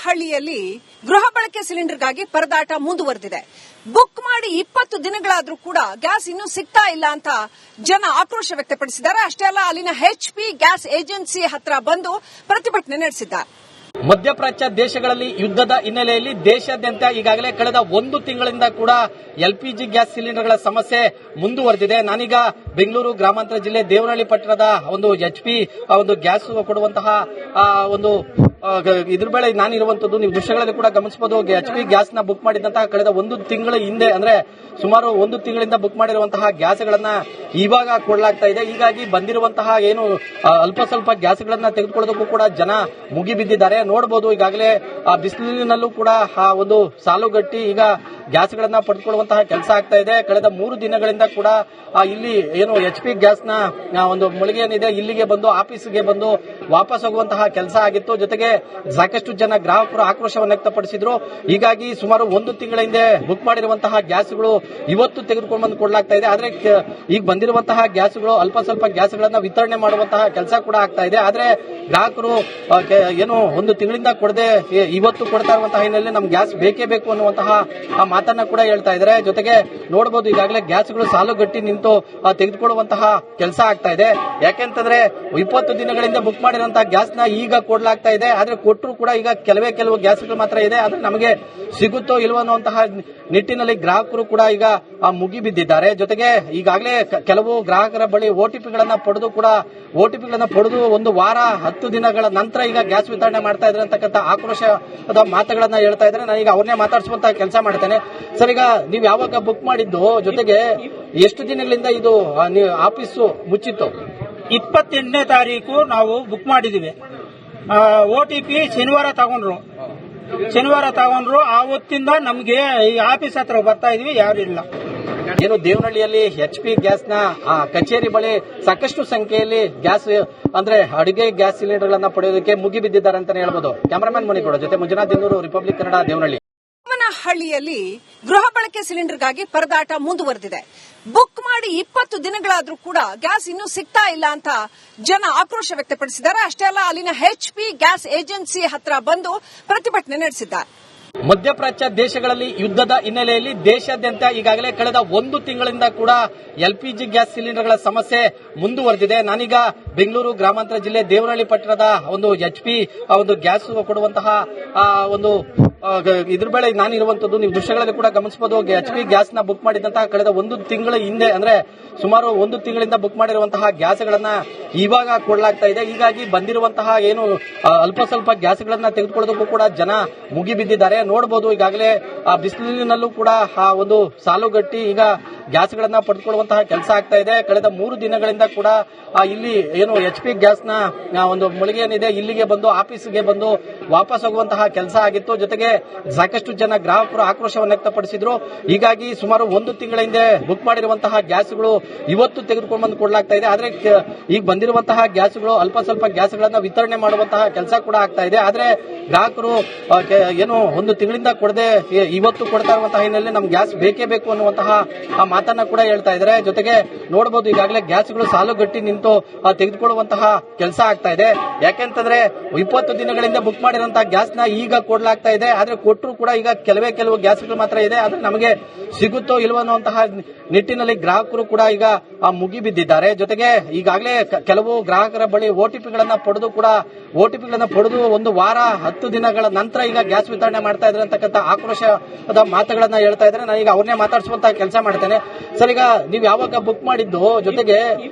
ಹಳ್ಳಿಯಲ್ಲಿ ಗೃಹ ಬಳಕೆ ಸಿಲಿಂಡರ್ಗಾಗಿ ಪರದಾಟ ಮುಂದುವರೆದಿದೆ. ಬುಕ್ ಮಾಡಿ 20 ದಿನಗಳಾದ್ರೂ ಕೂಡ ಗ್ಯಾಸ್ ಇನ್ನೂ ಸಿಗ್ತಾ ಇಲ್ಲ ಅಂತ ಜನ ಆಕ್ರೋಶ ವ್ಯಕ್ತಪಡಿಸಿದ್ದಾರೆ. ಅಷ್ಟೇ ಅಲ್ಲ, ಅಲ್ಲಿನ HP ಗ್ಯಾಸ್ ಏಜೆನ್ಸಿ ಹತ್ರ ಬಂದು ಪ್ರತಿಭಟನೆ ನಡೆಸಿದ್ದಾರೆ. ಮಧ್ಯಪ್ರಾಚ್ಯ ದೇಶಗಳಲ್ಲಿ ಯುದ್ಧದ ಹಿನ್ನೆಲೆಯಲ್ಲಿ ದೇಶಾದ್ಯಂತ ಈಗಾಗಲೇ ಕಳೆದ 1 ತಿಂಗಳಿಂದ ಕೂಡ LPG ಗ್ಯಾಸ್ ಸಿಲಿಂಡರ್ಗಳ ಸಮಸ್ಯೆ ಮುಂದುವರೆದಿದೆ. ನಾನೀಗ ಬೆಂಗಳೂರು ಗ್ರಾಮಾಂತರ ಜಿಲ್ಲೆ ದೇವನಹಳ್ಳಿ ಪಟ್ಟಣದ ಒಂದು HP ಒಂದು ಗ್ಯಾಸ್ ಕೊಡುವಂತಹ ಒಂದು ಇದ್ರ ಬೆಳೆ ನಾನಿರುವಂತದ್ದು ನೀವು ದೃಶ್ಯಗಳಲ್ಲಿ ಕೂಡ ಗಮನಿಸಬಹುದು. HP ಗ್ಯಾಸ್ ನ ಬುಕ್ ಮಾಡಿದಂತಹ ಕಳೆದ 1 ತಿಂಗಳ ಹಿಂದೆ ಅಂದ್ರೆ ಸುಮಾರು 1 ತಿಂಗಳಿಂದ ಬುಕ್ ಮಾಡಿರುವಂತಹ ಗ್ಯಾಸ್ಗಳನ್ನ ಇವಾಗ ಕೊಡಲಾಗ್ತಾ ಇದೆ. ಹೀಗಾಗಿ ಬಂದಿರುವಂತಹ ಏನು ಅಲ್ಪ ಸ್ವಲ್ಪ ಗ್ಯಾಸ್ಗಳನ್ನ ತೆಗೆದುಕೊಳ್ಳೋದಕ್ಕೂ ಕೂಡ ಜನ ಮುಗಿಬಿದ್ದಿದ್ದಾರೆ. ನೋಡಬಹುದು, ಈಗಾಗಲೇ ಬಿಸಿಲಿನಲ್ಲೂ ಕೂಡ ಒಂದು ಸಾಲುಗಟ್ಟಿ ಈಗ ಗ್ಯಾಸ್ಗಳನ್ನ ಪಡೆದುಕೊಳ್ಳುವಂತಹ ಕೆಲಸ ಆಗ್ತಾ ಇದೆ. ಕಳೆದ 3 ದಿನಗಳಿಂದ ಕೂಡ ಇಲ್ಲಿ ಏನು HP ಗ್ಯಾಸ್ ನ ಒಂದು ಮಳಿಗೆ ಏನಿದೆ ಇಲ್ಲಿಗೆ ಬಂದು ಆಫೀಸ್ಗೆ ಬಂದು ವಾಪಸ್ ಹೋಗುವಂತಹ ಕೆಲಸ ಆಗಿತ್ತು. ಜೊತೆಗೆ ಸಾಕಷ್ಟು ಜನ ಗ್ರಾಹಕರು ಆಕ್ರೋಶವನ್ನು ವ್ಯಕ್ತಪಡಿಸಿದ್ರು. ಹೀಗಾಗಿ ಸುಮಾರು 1 ತಿಂಗಳ ಹಿಂದೆ ಬುಕ್ ಮಾಡಿರುವಂತಹ ಗ್ಯಾಸ್ಗಳು ಇವತ್ತು ತೆಗೆದುಕೊಂಡು ಬಂದು ಕೊಡಲಾಗ್ತಾ ಇದೆ. ಆದ್ರೆ ಈಗ ಬಂದಿರುವಂತಹ ಗ್ಯಾಸ್ಗಳು ಅಲ್ಪ ಸ್ವಲ್ಪ ಗ್ಯಾಸ್ಗಳನ್ನ ವಿತರಣೆ ಮಾಡುವಂತಹ ಕೆಲಸ ಕೂಡ ಆಗ್ತಾ ಇದೆ. ಆದ್ರೆ ಗ್ರಾಹಕರು ಏನು 1 ತಿಂಗಳಿಂದ ಕೊಡದೆ ಇವತ್ತು ಕೊಡ್ತಾ ಇರುವಂತಹ ಹಿನ್ನೆಲೆಯಲ್ಲಿ ನಮ್ಗೆ ಗ್ಯಾಸ್ ಬೇಕೇ ಬೇಕು ಅನ್ನುವಂತಹ ಮಾತನ್ನ ಕೂಡ ಹೇಳ್ತಾ ಇದ್ದಾರೆ. ಜೊತೆಗೆ ನೋಡಬಹುದು, ಈಗಾಗಲೇ ಗ್ಯಾಸ್ಗಳು ಸಾಲುಗಟ್ಟಿ ನಿಂತು ತೆಗೆದುಕೊಳ್ಳುವಂತಹ ಕೆಲಸ ಆಗ್ತಾ ಇದೆ. ಯಾಕೆಂತಂದ್ರೆ 20 ದಿನಗಳಿಂದ ಬುಕ್ ಮಾಡಿರುವಂತಹ ಗ್ಯಾಸ್ ನ ಈಗ ಕೊಡಲಾಗ್ತಾ ಇದೆ. ಆದ್ರೆ ಕೊಟ್ಟರು ಕೂಡ ಈಗ ಕೆಲವು ಗ್ಯಾಸ್ಗಳು ಮಾತ್ರ ಇದೆ. ಆದ್ರೆ ನಮಗೆ ಸಿಗುತ್ತೋ ಇಲ್ವೋ ಅನ್ನುವಂತಹ ನಿಟ್ಟಿನಲ್ಲಿ ಗ್ರಾಹಕರು ಕೂಡ ಈಗ ಮುಗಿಬಿದ್ದಿದ್ದಾರೆ. ಜೊತೆಗೆ ಈಗಾಗಲೇ ಕೆಲವು ಗ್ರಾಹಕರ ಬಳಿ OTPಗಳನ್ನ ಪಡೆದು 1 ವಾರ 10 ದಿನಗಳ ನಂತರ ಈಗ ಗ್ಯಾಸ್ ವಿತರಣೆ ಮಾಡ್ತಾ ಇದ್ದಾರೆ ಅಂತಕ್ಕಂಥ ಆಕ್ರೋಶದ ಮಾತುಗಳನ್ನ ಹೇಳ್ತಾ ಇದ್ದಾರೆ. ನಾನೀಗ ಅವ್ರನ್ನೇ ಮಾತಾಡಿಸುವಂತ ಕೆಲಸ ಮಾಡ್ತೇನೆ. ಸರ್, ಈಗ ನೀವು ಯಾವಾಗ ಬುಕ್ ಮಾಡಿದ್ದು, ಜೊತೆಗೆ ಎಷ್ಟು ದಿನಗಳಿಂದ ಇದು ಆಫೀಸು ಮುಚ್ಚಿತ್ತು? 28ನೇ ತಾರೀಕು ನಾವು ಬುಕ್ ಮಾಡಿದೀವಿ. OTP ಶನಿವಾರ ತಗೊಂಡ್ರು. ಆವತ್ತಿಂದ ನಮ್ಗೆ ಈ ಆಫೀಸ್ ಹತ್ರ ಬರ್ತಾ ಇದೀವಿ, ಯಾರು ಇಲ್ಲ. ಏನು ದೇವನಹಳ್ಳಿಯಲ್ಲಿ HP ಗ್ಯಾಸ್ ನ ಕಚೇರಿ ಬಳಿ ಸಾಕಷ್ಟು ಸಂಖ್ಯೆಯಲ್ಲಿ ಗ್ಯಾಸ್ ಅಂದ್ರೆ ಅಡುಗೆ ಗ್ಯಾಸ್ ಸಿಲಿಂಡರ್ಗಳನ್ನ ಪಡೆಯೋದಕ್ಕೆ ಮುಗಿಬಿದ್ದಿದ್ದಾರೆ ಅಂತಾನೆ ಹೇಳ್ಬೋದು. ಕ್ಯಾಮರಾಮನ್ ಮಣಿಗೌಡ ಜೊತೆ ಮಂಜುನಾಥ್ ದಿನ್ನೂರು, ರಿಪಬ್ಲಿಕ್ ಕನ್ನಡ, ದೇವನಹಳ್ಳಿ. ಹಳ್ಳಿಯಲ್ಲಿ ಗೃಹ ಬಳಕೆ ಸಿಲಿಂಡರ್ಗಾಗಿ ಪರದಾಟ ಮುಂದುವರೆದಿದೆ. ಬುಕ್ ಮಾಡಿ 20 ದಿನಗಳಾದ್ರೂ ಕೂಡ ಗ್ಯಾಸ್ ಇನ್ನೂ ಸಿಗ್ತಾ ಇಲ್ಲ ಅಂತ ಜನ ಆಕ್ರೋಶ ವ್ಯಕ್ತಪಡಿಸಿದ್ದಾರೆ. ಅಷ್ಟೇ ಅಲ್ಲ, ಅಲ್ಲಿನ HP ಗ್ಯಾಸ್ ಏಜೆನ್ಸಿ ಹತ್ರ ಬಂದು ಪ್ರತಿಭಟನೆ ನಡೆಸಿದ್ದಾರೆ. ಮಧ್ಯಪ್ರಾಚ್ಯ ದೇಶಗಳಲ್ಲಿ ಯುದ್ಧದ ಹಿನ್ನೆಲೆಯಲ್ಲಿ ದೇಶಾದ್ಯಂತ ಈಗಾಗಲೇ ಕಳೆದ 1 ತಿಂಗಳಿಂದ ಕೂಡ LPG ಗ್ಯಾಸ್ ಸಿಲಿಂಡರ್ಗಳ ಸಮಸ್ಯೆ ಮುಂದುವರೆದಿದೆ. ನಾನೀಗ ಬೆಂಗಳೂರು ಗ್ರಾಮಾಂತರ ಜಿಲ್ಲೆ ದೇವನಹಳ್ಳಿ ಪಟ್ಟಣದ ಒಂದು HP ಒಂದು ಗ್ಯಾಸ್ ಕೊಡುವಂತಹ ಒಂದು ಇದ್ರ ಬೆಳೆ ನಾನಿರುವಂತದ್ದು ನೀವು ದೃಶ್ಯಗಳಲ್ಲಿ ಕೂಡ ಗಮನಿಸಬಹುದು. HP ಗ್ಯಾಸ್ ನ ಬುಕ್ ಮಾಡಿದಂತಹ ಕಳೆದ 1 ತಿಂಗಳ ಹಿಂದೆ ಅಂದ್ರೆ ಸುಮಾರು 1 ತಿಂಗಳಿಂದ ಬುಕ್ ಮಾಡಿರುವಂತಹ ಗ್ಯಾಸ್ಗಳನ್ನ ಇವಾಗ ಕೊಡಲಾಗ್ತಾ ಇದೆ. ಹೀಗಾಗಿ ಬಂದಿರುವಂತಹ ಏನು ಅಲ್ಪ ಸ್ವಲ್ಪ ಗ್ಯಾಸ್ಗಳನ್ನ ತೆಗೆದುಕೊಳ್ಳೋದಕ್ಕೂ ಕೂಡ ಜನ ಮುಗಿಬಿದ್ದಿದ್ದಾರೆ. ನೋಡಬಹುದು, ಈಗಾಗಲೇ ಬಿಸಿಲಿನಲ್ಲೂ ಕೂಡ ಒಂದು ಸಾಲುಗಟ್ಟಿ ಈಗ ಗ್ಯಾಸ್ಗಳನ್ನ ಪಡೆದುಕೊಳ್ಳುವಂತಹ ಕೆಲಸ ಆಗ್ತಾ ಇದೆ. ಕಳೆದ 3 ದಿನಗಳಿಂದ ಕೂಡ ಇಲ್ಲಿ ಏನು HP ಗ್ಯಾಸ್ ನ ಒಂದು ಮಳಿಗೆ ಏನಿದೆ ಇಲ್ಲಿಗೆ ಬಂದು ಆಫೀಸ್ಗೆ ಬಂದು ವಾಪಸ್ ಹೋಗುವಂತಹ ಕೆಲಸ ಆಗಿತ್ತು. ಜೊತೆಗೆ ಸಾಕಷ್ಟು ಜನ ಗ್ರಾಹಕರು ಆಕ್ರೋಶವನ್ನು ವ್ಯಕ್ತಪಡಿಸಿದ್ರು. ಹೀಗಾಗಿ ಸುಮಾರು 1 ತಿಂಗಳ ಹಿಂದೆ ಬುಕ್ ಮಾಡಿರುವಂತಹ ಗ್ಯಾಸ್ಗಳು ಇವತ್ತು ತೆಗೆದುಕೊಂಡು ಬಂದು ಕೊಡಲಾಗ್ತಾ ಇದೆ. ಆದ್ರೆ ಈಗ ಬಂದಿರುವಂತಹ ಗ್ಯಾಸ್ಗಳು ಅಲ್ಪ ಸ್ವಲ್ಪ ಗ್ಯಾಸ್ಗಳನ್ನ ವಿತರಣೆ ಮಾಡುವಂತಹ ಕೆಲಸ ಕೂಡ ಆಗ್ತಾ ಇದೆ. ಆದ್ರೆ ಗ್ರಾಹಕರು ಏನು 1 ತಿಂಗಳಿಂದ ಕೊಡದೆ ಇವತ್ತು ಕೊಡ್ತಾ ಇರುವಂತಹ ಹಿನ್ನೆಲೆಯಲ್ಲಿ ನಮ್ಗೆ ಗ್ಯಾಸ್ ಬೇಕೇ ಬೇಕು ಅನ್ನುವಂತಹ ಮಾತನ್ನ ಕೂಡ ಹೇಳ್ತಾ ಇದ್ದಾರೆ. ಜೊತೆಗೆ ನೋಡಬಹುದು, ಈಗಾಗಲೇ ಗ್ಯಾಸ್ಗಳು ಸಾಲುಗಟ್ಟಿ ನಿಂತು ತೆಗೆದುಕೊಳ್ಳುವಂತಹ ಕೆಲಸ ಆಗ್ತಾ ಇದೆ. ಯಾಕೆಂತಂದ್ರೆ 20 ದಿನಗಳಿಂದ ಬುಕ್ ಮಾಡಿರುವಂತಹ ಗ್ಯಾಸ್ ನ ಈಗ ಕೊಡಲಾಗ್ತಾ ಇದೆ. ಆದ್ರೆ ಕೊಟ್ಟರು ಕೂಡ ಈಗ ಕೆಲವು ಗ್ಯಾಸ್ಗಳು ಮಾತ್ರ ಇದೆ. ಆದ್ರೆ ನಮಗೆ ಸಿಗುತ್ತೋ ಇಲ್ವೋ ಅನ್ನುವಂತಹ ನಿಟ್ಟಿನಲ್ಲಿ ಗ್ರಾಹಕರು ಕೂಡ ಈಗ ಮುಗಿಬಿದ್ದಿದ್ದಾರೆ. ಜೊತೆಗೆ ಈಗಾಗಲೇ ಕೆಲವು ಗ್ರಾಹಕರ ಬಳಿ OTPಗಳನ್ನ ಪಡೆದು 1 ವಾರ 10 ದಿನಗಳ ನಂತರ ಈಗ ಗ್ಯಾಸ್ ವಿತರಣೆ ಮಾಡ್ತಾ ಇದ್ದಾರೆ ಅಂತಕ್ಕಂಥ ಆಕ್ರೋಶದ ಮಾತುಗಳನ್ನ ಹೇಳ್ತಾ ಇದ್ದಾರೆ. ನಾನೀಗ ಅವ್ರನ್ನೇ ಮಾತಾಡಿಸುವಂತ ಕೆಲಸ ಮಾಡ್ತೇನೆ. ಸರ್, ಈಗ ನೀವು ಯಾವಾಗ ಬುಕ್ ಮಾಡಿದ್ದು, ಜೊತೆಗೆ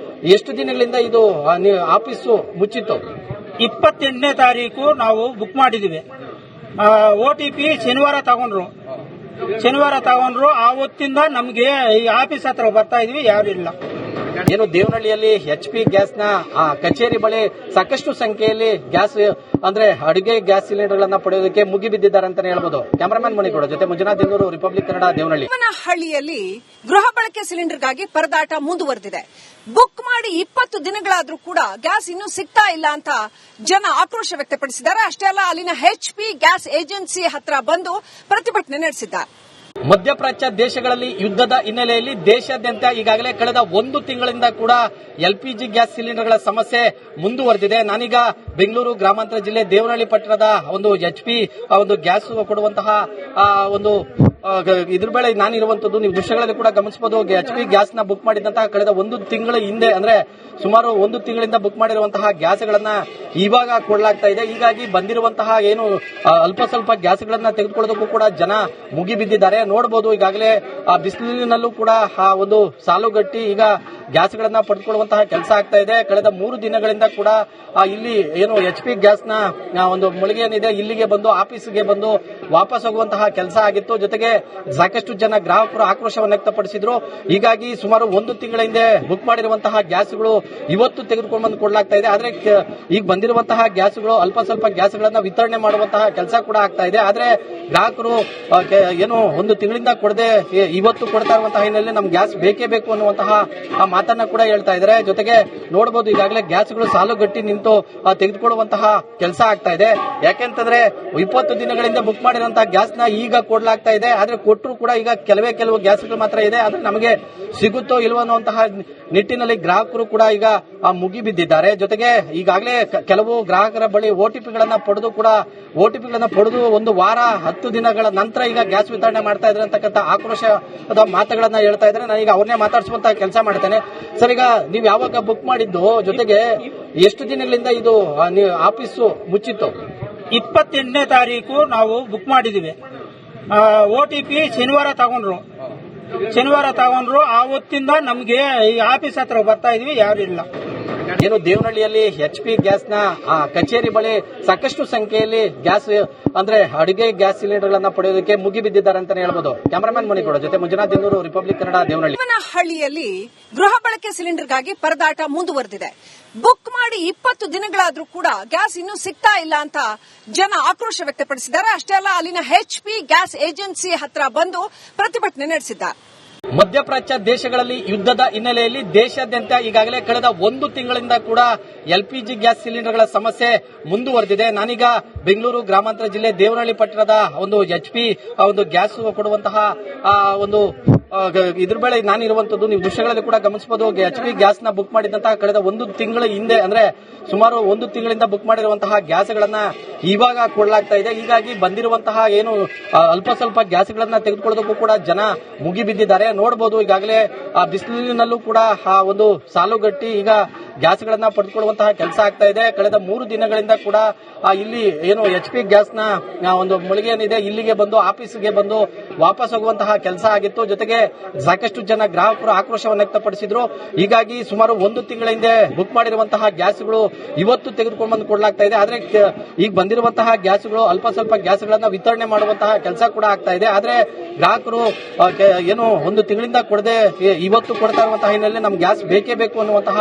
ಎಷ್ಟು ದಿನಗಳಿಂದ ಇದು ಆಫೀಸು ಮುಚ್ಚಿತ್ತು? 28ನೇ ತಾರೀಕು ನಾವು ಬುಕ್ ಮಾಡಿದೀವಿ. OTP ಶನಿವಾರ ತಗೊಂಡ್ರು. ಆವತ್ತಿಂದ ನಮ್ಗೆ ಈ ಆಫೀಸ್ ಹತ್ರ ಬರ್ತಾ ಇದೀವಿ, ಯಾರು ಇಲ್ಲ. ಏನು ದೇವನಹಳ್ಳಿಯಲ್ಲಿ HP ಗ್ಯಾಸ್ ನ ಕಚೇರಿ ಬಳಿ ಸಾಕಷ್ಟು ಸಂಖ್ಯೆಯಲ್ಲಿ ಗ್ಯಾಸ್ ಅಂದ್ರೆ ಅಡುಗೆ ಗ್ಯಾಸ್ ಸಿಲಿಂಡರ್ಗಳನ್ನ ಪಡೆಯೋದಕ್ಕೆ ಮುಗಿಬಿದ್ದಿದ್ದಾರೆ ಅಂತಾನೆ ಹೇಳ್ಬೋದು. ಕ್ಯಾಮರಾಮನ್ ಮಣಿಗೌಡ ಜೊತೆ ಮಂಜುನಾಥ್ ದಿನ್ನೂರು, ರಿಪಬ್ಲಿಕ್ ಕನ್ನಡ, ದೇವನಹಳ್ಳಿ. ಹಳ್ಳಿಯಲ್ಲಿ ಗೃಹ ಬಳಕೆ ಸಿಲಿಂಡರ್ಗಾಗಿ ಪರದಾಟ ಮುಂದುವರೆದಿದೆ. ಬುಕ್ ಮಾಡಿ 20 ದಿನಗಳಾದ್ರೂ ಕೂಡ ಗ್ಯಾಸ್ ಇನ್ನೂ ಸಿಗ್ತಾ ಇಲ್ಲ ಅಂತ ಜನ ಆಕ್ರೋಶ ವ್ಯಕ್ತಪಡಿಸಿದ್ದಾರೆ. ಅಷ್ಟೇ ಅಲ್ಲ, ಅಲ್ಲಿನ HP ಗ್ಯಾಸ್ ಏಜೆನ್ಸಿ ಹತ್ರ ಬಂದು ಪ್ರತಿಭಟನೆ ನಡೆಸಿದ್ದಾರೆ. ಮಧ್ಯಪ್ರಾಚ್ಯ ದೇಶಗಳಲ್ಲಿ ಯುದ್ಧದ ಹಿನ್ನೆಲೆಯಲ್ಲಿ ದೇಶಾದ್ಯಂತ ಈಗಾಗಲೇ ಕಳೆದ ಒಂದು ತಿಂಗಳಿಂದ ಕೂಡ ಎಲ್ಪಿಜಿ ಗ್ಯಾಸ್ ಸಿಲಿಂಡರ್ಗಳ ಸಮಸ್ಯೆ ಮುಂದುವರೆದಿದೆ. ನಾನೀಗ ಬೆಂಗಳೂರು ಗ್ರಾಮಾಂತರ ಜಿಲ್ಲೆ ದೇವನಹಳ್ಳಿ ಪಟ್ಟಣದ ಒಂದು HP ಒಂದು ಗ್ಯಾಸ್ ಕೊಡುವಂತಹ ಒಂದು ಇದ್ರ ಬೆಳೆ ನಾನಿರುವಂತದ್ದು ನೀವು ದೃಶ್ಯಗಳಲ್ಲಿ ಕೂಡ ಗಮನಿಸಬಹುದು. HP ಗ್ಯಾಸ್ ನ ಬುಕ್ ಮಾಡಿದಂತಹ ಕಳೆದ ಒಂದು ತಿಂಗಳ ಹಿಂದೆ ಅಂದ್ರೆ ಸುಮಾರು ಒಂದು ತಿಂಗಳಿಂದ ಬುಕ್ ಮಾಡಿರುವಂತಹ ಗ್ಯಾಸ್ಗಳನ್ನ ಇವಾಗ ಕೊಡಲಾಗ್ತಾ ಇದೆ. ಹೀಗಾಗಿ ಬಂದಿರುವಂತಹ ಏನು ಅಲ್ಪ ಸ್ವಲ್ಪ ಗ್ಯಾಸ್ಗಳನ್ನ ತೆಗೆದುಕೊಳ್ಳೋದಕ್ಕೂ ಕೂಡ ಜನ ಮುಗಿಬಿದ್ದಿದ್ದಾರೆ. ನೋಡಬಹುದು ಈಗಾಗಲೇ ಬಿಸಿಲಿನಲ್ಲೂ ಕೂಡ ಒಂದು ಸಾಲುಗಟ್ಟಿ ಈಗ ಗ್ಯಾಸ್ಗಳನ್ನ ಪಡೆದುಕೊಳ್ಳುವಂತಹ ಕೆಲಸ ಆಗ್ತಾ ಇದೆ. ಕಳೆದ 3 ದಿನಗಳಿಂದ ಕೂಡ ಇಲ್ಲಿ ಏನು HP ಗ್ಯಾಸ್ ನ ಒಂದು ಮಳಿಗೆ ಏನಿದೆ ಇಲ್ಲಿಗೆ ಬಂದು ಆಫೀಸ್ಗೆ ಬಂದು ವಾಪಸ್ ಹೋಗುವಂತಹ ಕೆಲಸ ಆಗಿತ್ತು. ಜೊತೆಗೆ ಸಾಕಷ್ಟು ಜನ ಗ್ರಾಹಕರು ಆಕ್ರೋಶವನ್ನು ವ್ಯಕ್ತಪಡಿಸಿದ್ರು. ಹೀಗಾಗಿ ಸುಮಾರು ಒಂದು ತಿಂಗಳ ಹಿಂದೆ ಬುಕ್ ಮಾಡಿರುವಂತಹ ಗ್ಯಾಸ್ಗಳು ಇವತ್ತು ತೆಗೆದುಕೊಂಡು ಬಂದು ಕೊಡಲಾಗ್ತಾ ಇದೆ. ಆದ್ರೆ ಈಗ ಬಂದಿರುವಂತಹ ಗ್ಯಾಸ್ಗಳು ಅಲ್ಪ ಸ್ವಲ್ಪ ಗ್ಯಾಸ್ಗಳನ್ನ ವಿತರಣೆ ಮಾಡುವಂತಹ ಕೆಲಸ ಕೂಡ ಆಗ್ತಾ ಇದೆ. ಆದ್ರೆ ಗ್ರಾಹಕರು ಏನು ಒಂದು ತಿಂಗಳಿಂದ ಕೊಡದೆ ಇವತ್ತು ಕೊಡ್ತಾ ಇರುವಂತಹ ಹಿನ್ನೆಲೆಯಲ್ಲಿ ನಮ್ಗೆ ಗ್ಯಾಸ್ ಬೇಕೇ ಬೇಕು ಅನ್ನುವಂತಹ ಮಾತನ್ನ ಕೂಡ ಹೇಳ್ತಾ ಇದ್ದಾರೆ. ಜೊತೆಗೆ ನೋಡಬಹುದು ಈಗಾಗಲೇ ಗ್ಯಾಸ್ಗಳು ಸಾಲುಗಟ್ಟಿ ನಿಂತು ತೆಗೆದುಕೊಳ್ಳುವಂತಹ ಕೆಲಸ ಆಗ್ತಾ ಇದೆ. ಯಾಕೆಂತಂದ್ರೆ 20 ದಿನಗಳಿಂದ ಬುಕ್ ಮಾಡಿರುವಂತಹ ಗ್ಯಾಸ್ ನ ಈಗ ಕೊಡಲಾಗ್ತಾ ಇದೆ. ಆದ್ರೆ ಕೊಟ್ಟರು ಕೂಡ ಈಗ ಕೆಲವು ಗ್ಯಾಸ್ಗಳು ಮಾತ್ರ ಇದೆ. ಆದ್ರೆ ನಮಗೆ ಸಿಗುತ್ತೋ ಇಲ್ವೋ ಅನ್ನುವಂತಹ ನಿಟ್ಟಿನಲ್ಲಿ ಗ್ರಾಹಕರು ಕೂಡ ಈಗ ಮುಗಿಬಿದ್ದಿದ್ದಾರೆ. ಜೊತೆಗೆ ಈಗಾಗಲೇ ಕೆಲವು ಗ್ರಾಹಕರ ಬಳಿ OTPಗಳನ್ನ ಪಡೆದು ಒಂದು ವಾರ 10 ದಿನಗಳ ನಂತರ ಈಗ ಗ್ಯಾಸ್ ವಿತರಣೆ ಮಾಡ್ತಾ ಇದ್ದಾರೆ ಅಂತಕ್ಕಂಥ ಆಕ್ರೋಶದ ಮಾತುಗಳನ್ನ ಹೇಳ್ತಾ ಇದ್ದಾರೆ. ನಾನೀಗ ಅವ್ರನ್ನೇ ಮಾತಾಡಿಸುವಂತ ಕೆಲಸ ಮಾಡ್ತೇನೆ. ಸರ್, ಈಗ ನೀವು ಯಾವಾಗ ಬುಕ್ ಮಾಡಿದ್ದು, ಜೊತೆಗೆ ಎಷ್ಟು ದಿನಗಳಿಂದ ಇದು ಆಫೀಸು ಮುಚ್ಚಿತ್ತು? 28ನೇ ತಾರೀಕು ನಾವು ಬುಕ್ ಮಾಡಿದೀವಿ. OTP ಶನಿವಾರ ತಗೊಂಡ್ರು. ಆವತ್ತಿಂದ ನಮ್ಗೆ ಈ ಆಫೀಸ್ ಹತ್ರ ಬರ್ತಾ ಇದೀವಿ, ಯಾರು ಇಲ್ಲ. ಏನು ದೇವನಹಳ್ಳಿಯಲ್ಲಿ HP ಗ್ಯಾಸ್ ನ ಕಚೇರಿ ಬಳಿ ಸಾಕಷ್ಟು ಸಂಖ್ಯೆಯಲ್ಲಿ ಗ್ಯಾಸ್ ಅಂದ್ರೆ ಅಡುಗೆ ಗ್ಯಾಸ್ ಸಿಲಿಂಡರ್ಗಳನ್ನ ಪಡೆಯೋದಕ್ಕೆ ಮುಗಿಬಿದ್ದಿದ್ದಾರೆ ಅಂತಾನೆ ಹೇಳ್ಬೋದು. ಕ್ಯಾಮರಾಮನ್ ಮಣಿಕೊಡ ಜೊತೆ ಮಂಜುನಾಥ್ ದಿನ್ನೂರು, ರಿಪಬ್ಲಿಕ್ ಕನ್ನಡ, ದೇವನಹಳ್ಳಿ. ಹಳ್ಳಿಯಲ್ಲಿ ಗೃಹ ಬಳಕೆ ಸಿಲಿಂಡರ್ಗಾಗಿ ಪರದಾಟ ಮುಂದುವರೆದಿದೆ. ಬುಕ್ ಮಾಡಿ 20 ದಿನಗಳಾದ್ರೂ ಕೂಡ ಗ್ಯಾಸ್ ಇನ್ನೂ ಸಿಗ್ತಾ ಇಲ್ಲ ಅಂತ ಜನ ಆಕ್ರೋಶ ವ್ಯಕ್ತಪಡಿಸಿದ್ದಾರೆ. ಅಷ್ಟೇ ಅಲ್ಲ, ಅಲ್ಲಿನ HP ಗ್ಯಾಸ್ ಏಜೆನ್ಸಿ ಹತ್ರ ಬಂದು ಪ್ರತಿಭಟನೆ ನಡೆಸಿದ್ದಾರೆ. ಮಧ್ಯಪ್ರಾಚ್ಯ ದೇಶಗಳಲ್ಲಿ ಯುದ್ಧದ ಹಿನ್ನೆಲೆಯಲ್ಲಿ ದೇಶಾದ್ಯಂತ ಈಗಾಗಲೇ ಕಳೆದ ಒಂದು ತಿಂಗಳಿಂದ ಕೂಡ ಎಲ್ಪಿಜಿ ಗ್ಯಾಸ್ ಸಿಲಿಂಡರ್ಗಳ ಸಮಸ್ಯೆ ಮುಂದುವರೆದಿದೆ. ನಾನೀಗ ಬೆಂಗಳೂರು ಗ್ರಾಮಾಂತರ ಜಿಲ್ಲೆ ದೇವನಹಳ್ಳಿ ಪಟ್ಟಣದ ಒಂದು HP ಒಂದು ಗ್ಯಾಸ್ ಕೊಡುವಂತಹ ಒಂದು ಇದ್ರ ಬೆಳೆ ನಾನಿರುವಂತದ್ದು ನೀವು ದೃಶ್ಯಗಳಲ್ಲಿ ಕೂಡ ಗಮನಿಸಬಹುದು. HP ಗ್ಯಾಸ್ ನ ಬುಕ್ ಮಾಡಿದಂತಹ ಕಳೆದ ಒಂದು ತಿಂಗಳ ಹಿಂದೆ ಅಂದ್ರೆ ಸುಮಾರು ಒಂದು ತಿಂಗಳಿಂದ ಬುಕ್ ಮಾಡಿರುವಂತಹ ಗ್ಯಾಸ್ಗಳನ್ನ ಇವಾಗ ಕೊಡಲಾಗ್ತಾ ಇದೆ. ಹೀಗಾಗಿ ಬಂದಿರುವಂತಹ ಏನು ಅಲ್ಪ ಸ್ವಲ್ಪ ಗ್ಯಾಸ್ಗಳನ್ನ ತೆಗೆದುಕೊಳ್ಳೋದಕ್ಕೂ ಕೂಡ ಜನ ಮುಗಿಬಿದ್ದಿದ್ದಾರೆ. ನೋಡಬಹುದು ಈಗಾಗಲೇ ಬಿಸಿಲಿನಲ್ಲೂ ಕೂಡ ಒಂದು ಸಾಲುಗಟ್ಟಿ ಈಗ ಗ್ಯಾಸ್ಗಳನ್ನ ಪಡೆದುಕೊಳ್ಳುವಂತಹ ಕೆಲಸ ಆಗ್ತಾ ಇದೆ. ಕಳೆದ 3 ದಿನಗಳಿಂದ ಕೂಡ ಇಲ್ಲಿ ಏನು HP ಗ್ಯಾಸ್ ನ ಒಂದು ಮಳಿಗೆ ಏನಿದೆ ಇಲ್ಲಿಗೆ ಬಂದು ಆಫೀಸ್ಗೆ ಬಂದು ವಾಪಸ್ ಹೋಗುವಂತಹ ಕೆಲಸ ಆಗಿತ್ತು. ಜೊತೆಗೆ ಸಾಕಷ್ಟು ಜನ ಗ್ರಾಹಕರು ಆಕ್ರೋಶವನ್ನು ವ್ಯಕ್ತಪಡಿಸಿದ್ರು. ಹೀಗಾಗಿ ಸುಮಾರು ಒಂದು ತಿಂಗಳ ಹಿಂದೆ ಬುಕ್ ಮಾಡಿರುವಂತಹ ಗ್ಯಾಸ್ಗಳು ಇವತ್ತು ತೆಗೆದುಕೊಂಡು ಬಂದು ಕೊಡಲಾಗ್ತಾ ಇದೆ. ಆದ್ರೆ ಈಗ ಬಂದಿರುವಂತಹ ಗ್ಯಾಸ್ಗಳು ಅಲ್ಪ ಸ್ವಲ್ಪ ಗ್ಯಾಸ್ಗಳನ್ನ ವಿತರಣೆ ಮಾಡುವಂತಹ ಕೆಲಸ ಕೂಡ ಆಗ್ತಾ ಇದೆ. ಆದ್ರೆ ಗ್ರಾಹಕರು ಏನು ಒಂದು ತಿಂಗಳಿಂದ ಕೊಡದೆ ಇವತ್ತು ಕೊಡ್ತಾ ಇರುವಂತಹ ಹಿನ್ನೆಲೆಯಲ್ಲಿ ನಮ್ಗೆ ಗ್ಯಾಸ್ ಬೇಕೇ ಬೇಕು ಅನ್ನುವಂತಹ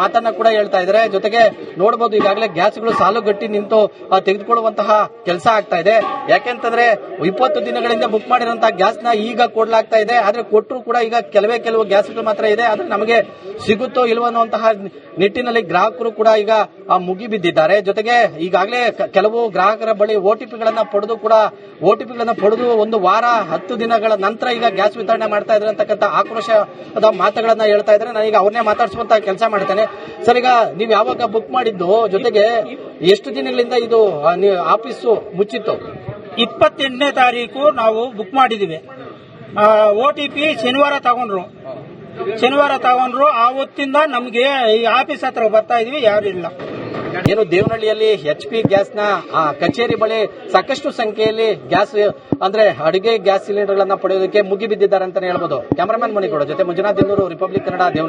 ಮಾತನ್ನ ಕೂಡ ಹೇಳ್ತಾ ಇದ್ದಾರೆ. ಜೊತೆಗೆ ನೋಡಬಹುದು ಈಗಾಗಲೇ ಗ್ಯಾಸ್ಗಳು ಸಾಲುಗಟ್ಟಿ ನಿಂತು ತೆಗೆದುಕೊಳ್ಳುವಂತಹ ಕೆಲಸ ಆಗ್ತಾ ಇದೆ. ಯಾಕೆಂತಂದ್ರೆ 20 ದಿನಗಳಿಂದ ಬುಕ್ ಮಾಡಿರುವಂತಹ ಗ್ಯಾಸ್ ನ ಈಗ ಕೊಡಲಾಗ್ತಾ ಇದೆ. ಆದ್ರೆ ಕೊಟ್ಟರು ಕೂಡ ಈಗ ಕೆಲವು ಗ್ಯಾಸ್ಗಳು ಮಾತ್ರ ಇದೆ. ಆದ್ರೆ ನಮಗೆ ಸಿಗುತ್ತೋ ಇಲ್ವೋ ಅನ್ನುವಂತಹ ನಿಟ್ಟಿನಲ್ಲಿ ಗ್ರಾಹಕರು ಕೂಡ ಈಗ ಮುಗಿಬಿದ್ದಿದ್ದಾರೆ. ಜೊತೆಗೆ ಈಗಾಗಲೇ ಕೆಲವು ಗ್ರಾಹಕರ ಬಳಿ OTPಗಳನ್ನ ಪಡೆದು ಒಂದು ವಾರ 10 ದಿನಗಳ ನಂತರ ಈಗ ಗ್ಯಾಸ್ ವಿತರಣೆ ಮಾಡ್ತಾ ಇದ್ದಾರೆ ಅಂತಕ್ಕಂಥ ಆಕ್ರೋಶದ ಮಾತುಗಳನ್ನ ಹೇಳ್ತಾ ಇದ್ದಾರೆ. ನಾನೀಗ ಅವ್ರನ್ನೇ ಮಾತಾಡಿಸುವಂತ ಕೆಲಸ ಮಾಡ್ತೇನೆ. ಸರ್, ಈಗ ನೀವು ಯಾವಾಗ ಬುಕ್ ಮಾಡಿದ್ದು, ಜೊತೆಗೆ ಎಷ್ಟು ದಿನಗಳಿಂದ ಇದು ಆಫೀಸು ಮುಚ್ಚಿತ್ತು? 28ನೇ ತಾರೀಕು ನಾವು ಬುಕ್ ಮಾಡಿದೀವಿ. OTP ಶನಿವಾರ ತಗೊಂಡ್ರು. ಆವತ್ತಿಂದ ನಮ್ಗೆ ಈ ಆಫೀಸ್ ಹತ್ರ ಬರ್ತಾ ಇದೀವಿ, ಯಾರು ಇಲ್ಲ. ಏನು ದೇವನಹಳ್ಳಿಯಲ್ಲಿ HP ಗ್ಯಾಸ್ ನ ಕಚೇರಿ ಬಳಿ ಸಾಕಷ್ಟು ಸಂಖ್ಯೆಯಲ್ಲಿ ಗ್ಯಾಸ್ ಅಂದ್ರೆ ಅಡುಗೆ ಗ್ಯಾಸ್ ಸಿಲಿಂಡರ್ಗಳನ್ನ ಪಡೆಯೋದಕ್ಕೆ ಮುಗಿಬಿದ್ದಿದ್ದಾರೆ ಅಂತಾನೆ ಹೇಳ್ಬೋದು. ಕ್ಯಾಮರಾಮನ್ ಮಣಿಕೊಡ ಜೊತೆ ಮಂಜುನಾಥ್ ದಿನ್ನೂರು, ರಿಪಬ್ಲಿಕ್ ಕನ್ನಡ, ದೇವನಹಳ್ಳಿ.